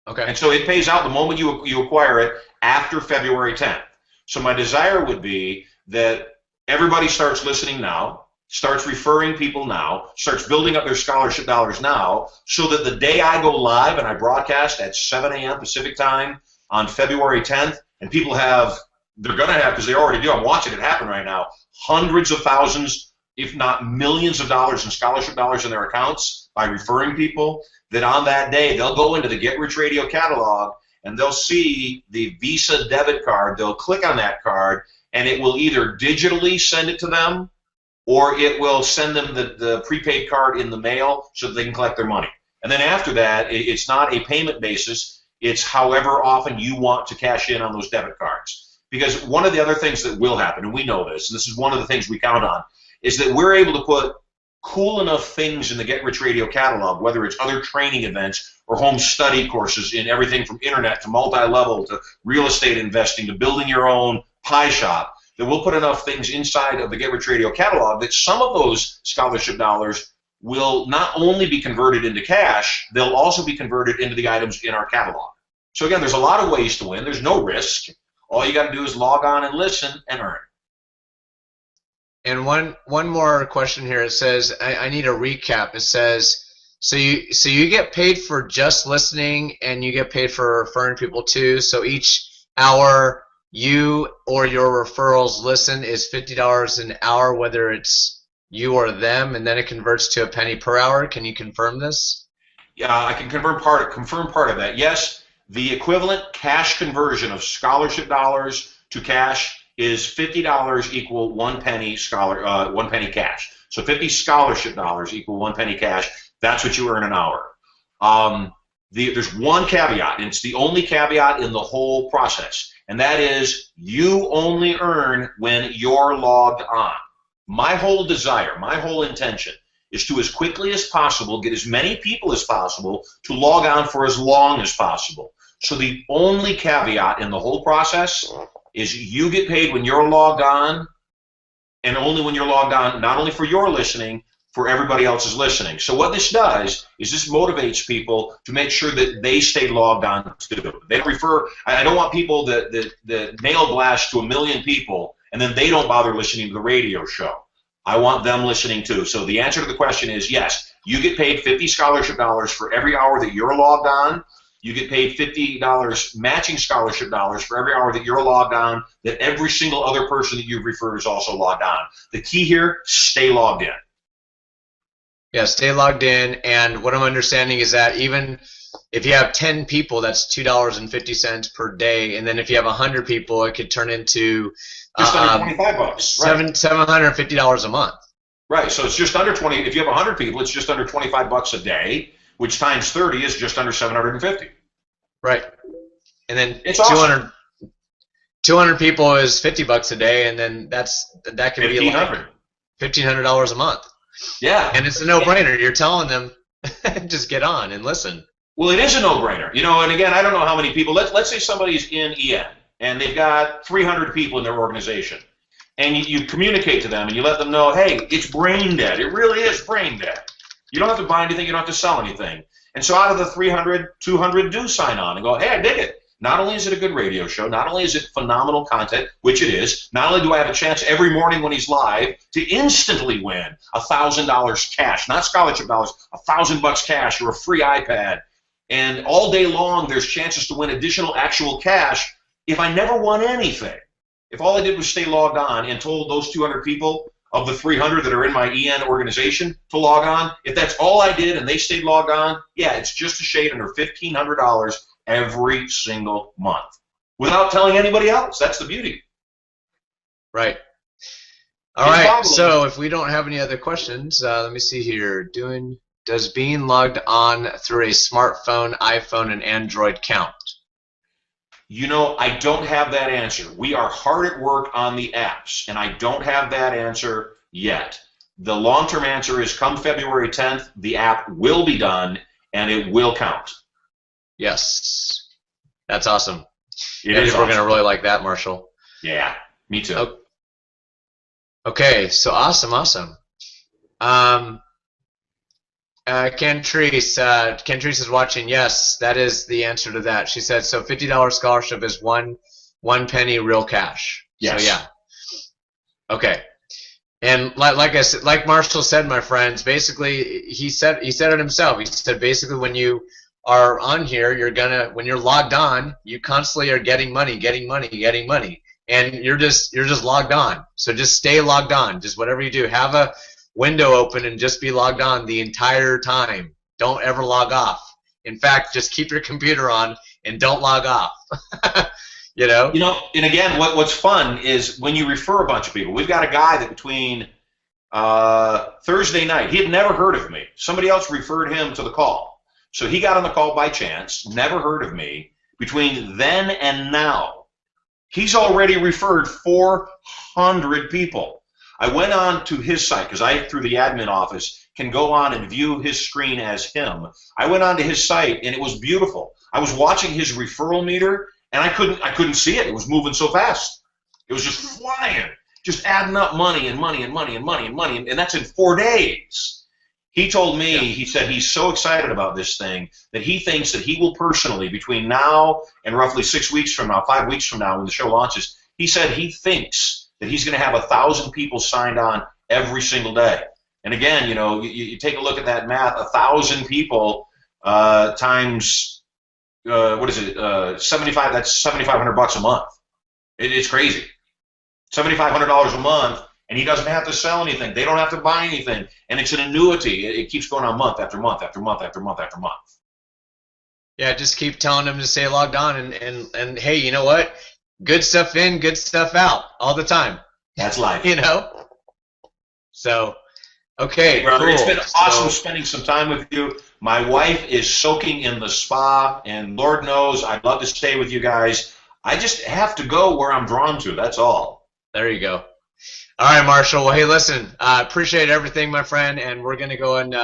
Okay. And so it pays out the moment you acquire it after February 10th. So my desire would be that everybody starts listening now, starts referring people now, starts building up their scholarship dollars now, so that the day I go live and I broadcast at 7 a.m. Pacific time on February 10th, and people they're going to have, because they already do, I'm watching it happen right now, hundreds of thousands, if not millions of dollars in scholarship dollars in their accounts by referring people, that on that day they'll go into the Get Rich Radio catalog and they'll see the Visa debit card. They'll click on that card and it will either digitally send it to them or it will send them the prepaid card in the mail so that they can collect their money. And then after that, it's not a payment basis. It's however often you want to cash in on those debit cards. Because one of the other things that will happen, and we know this, and this is one of the things we count on, is that we're able to put cool enough things in the Get Rich Radio catalog, whether it's other training events or home study courses in everything from internet to multi-level to real estate investing to building your own pie shop, that we'll put enough things inside of the Get Rich Radio catalog that some of those scholarship dollars will not only be converted into cash, they'll also be converted into the items in our catalog. So again, there's a lot of ways to win. There's no risk. All you got to do is log on and listen and earn. And one more question here. It says, I need a recap. It says, so you get paid for just listening and you get paid for referring people too. So each hour you or your referrals listen is $50 an hour, whether it's you or them, and then it converts to a penny per hour. Can you confirm this? Yeah, I can confirm part of that. Yes, the equivalent cash conversion of scholarship dollars to cash is $50 equal 1 penny 1 penny cash. So 50 scholarship dollars equal 1 penny cash. That's what you earn an hour. There's one caveat, and it's the only caveat in the whole process, and that is you only earn when you're logged on. My whole desire, my whole intention is to, as quickly as possible, get as many people as possible to log on for as long as possible. So the only caveat in the whole process is you get paid when you're logged on, and only when you're logged on, not only for your listening, for everybody else's listening. So what this does is this motivates people to make sure that they stay logged on too. They don't refer. I don't want people that mail blast to 1 million people and then they don't bother listening to the radio show. I want them listening too. So the answer to the question is yes, you get paid 50 scholarship dollars for every hour that you're logged on. You get paid $50 matching scholarship dollars for every hour that you're logged on, that every single other person that you've referred is also logged on. The key here, stay logged in. Yeah, stay logged in, and what I'm understanding is that even if you have 10 people, that's $2.50 per day, and then if you have 100 people, it could turn into just under $25, right? $750 a month. Right, so it's just under 20. If you have 100 people, it's just under $25 a day, which times 30 is just under 750. Right, and then it's 200 people is $50 a day, and then that can be like $1,500 a month. Yeah. And it's a no-brainer. You're telling them, just get on and listen. Well, it is a no-brainer. You know, and again, I don't know how many people. Let's say somebody's in EN, and they've got 300 people in their organization. and you communicate to them and you let them know, hey, it's brain dead. It really is brain dead. You don't have to buy anything. You don't have to sell anything. And so out of the 300, 200 do sign on and go, hey, I dig it. Not only is it a good radio show, not only is it phenomenal content, which it is, not only do I have a chance every morning when he's live to instantly win $1,000 cash, not scholarship dollars, $1,000 cash or a free iPad. And all day long there's chances to win additional actual cash if I never won anything. If all I did was stay logged on and told those 200 people of the 300 that are in my EN organization to log on, if that's all I did and they stayed logged on, yeah, it's just a shade under $1,500 every single month without telling anybody else. That's the beauty. Right. All right. So if we don't have any other questions, let me see here. Does being logged on through a smartphone, iPhone, and Android count? You know, I don't have that answer. We are hard at work on the apps, and I don't have that answer yet. The long-term answer is come February 10th, the app will be done, and it will count. Yes. That's awesome. We're going to really like that, Marshall. Yeah, me too. Okay, so awesome. Ken Treese is watching. Yes, that is the answer to that. She said, so $50 scholarship is one penny real cash. Yes. So yeah. Okay. And like Marshall said, my friends, basically he said it himself. He said basically when you are on here, when you're logged on, you constantly are getting money, and you're just logged on. So just stay logged on. Just whatever you do, have a window open and just be logged on the entire time. Don't ever log off. In fact, just keep your computer on and don't log off. You know, and again, what's fun is when you refer a bunch of people. We've got a guy that between Thursday night, he had never heard of me. Somebody else referred him to the call. So he got on the call by chance, never heard of me. Between then and now, he's already referred 400 people. I went on to his site because I, through the admin office, can go on and view his screen as him. I went on to his site and it was beautiful. I was watching his referral meter and I couldn't see it. It was moving so fast. It was just flying, just adding up money and money and money and money and money, and that's in 4 days. He told me, he said he's so excited about this thing that he thinks that he will personally, between now and roughly 6 weeks from now, 5 weeks from now when the show launches, he said he thinks that he's going to have 1,000 people signed on every single day. And again, you take a look at that math, 1,000 people times, what is it, 75, that's $7,500 a month. It's crazy. $7,500 a month, and he doesn't have to sell anything. They don't have to buy anything. And it's an annuity. It keeps going on month after month after month after month after month. Yeah, just keep telling them to stay logged on, and hey, you know what? Good stuff in, good stuff out, all the time. That's life. So, okay, hey, brother, cool. It's been awesome spending some time with you. My wife is soaking in the spa, and Lord knows I'd love to stay with you guys. I just have to go where I'm drawn to, that's all. There you go. All right, Marshall. Well, hey, listen, I appreciate everything, my friend, and we're going to go and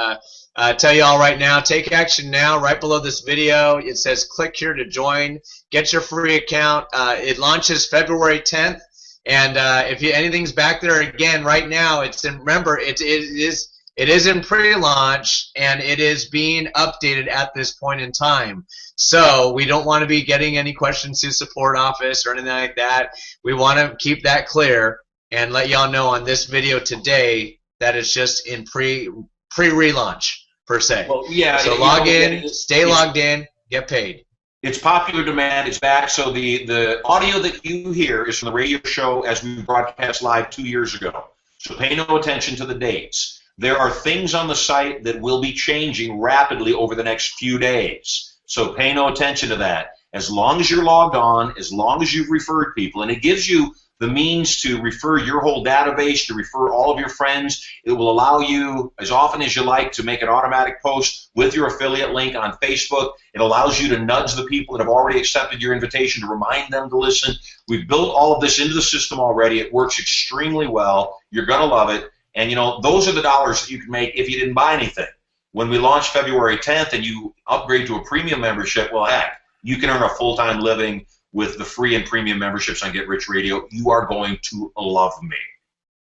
tell you all right now, take action now. Right below this video, it says click here to join. Get your free account. It launches February 10th, and if anything's back there, again, right now, remember, it is in pre-launch, and it is being updated at this point in time. So we don't want to be getting any questions to support office or anything like that. We want to keep that clear and let y'all know on this video today that it's just in pre-relaunch per se. Well, yeah. So log in, stay logged in, get paid. It's popular demand. It's back. So the audio that you hear is from the radio show as we broadcast live 2 years ago. So pay no attention to the dates. There are things on the site that will be changing rapidly over the next few days. So pay no attention to that. As long as you're logged on, as long as you've referred people, and it gives you the means to refer your whole database, to refer all of your friends. It will allow you, as often as you like, to make an automatic post with your affiliate link on Facebook. It allows you to nudge the people that have already accepted your invitation to remind them to listen. We've built all of this into the system already. It works extremely well. You're going to love it. And, those are the dollars that you can make if you didn't buy anything. When we launch February 10th and you upgrade to a premium membership, well, heck, you can earn a full-time living with the free and premium memberships on Get Rich Radio, you are going to love me.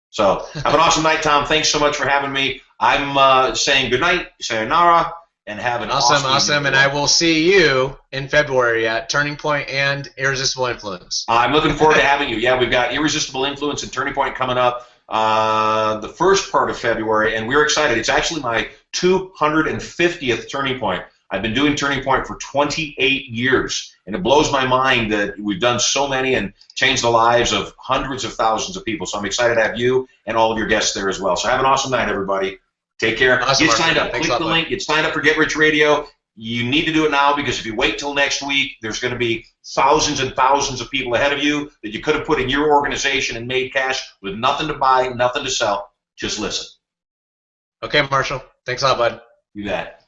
So have an awesome night, Tom. Thanks so much for having me. I'm saying good night, sayonara, and have an awesome. And I will see you in February at Turning Point and Irresistible Influence. I'm looking forward to having you. Yeah, we've got Irresistible Influence and Turning Point coming up the first part of February, and we're excited. It's actually my 250th Turning Point. I've been doing Turning Point for 28 years, and it blows my mind that we've done so many and changed the lives of hundreds of thousands of people. So I'm excited to have you and all of your guests there as well. So have an awesome night, everybody. Take care. Awesome, Get signed up. Thanks Click the link. Get signed up for Get Rich Radio. You need to do it now, because if you wait till next week, there's going to be thousands and thousands of people ahead of you that you could have put in your organization and made cash with nothing to buy, nothing to sell. Just listen. Okay, Marshall. Thanks a lot, bud. You bet.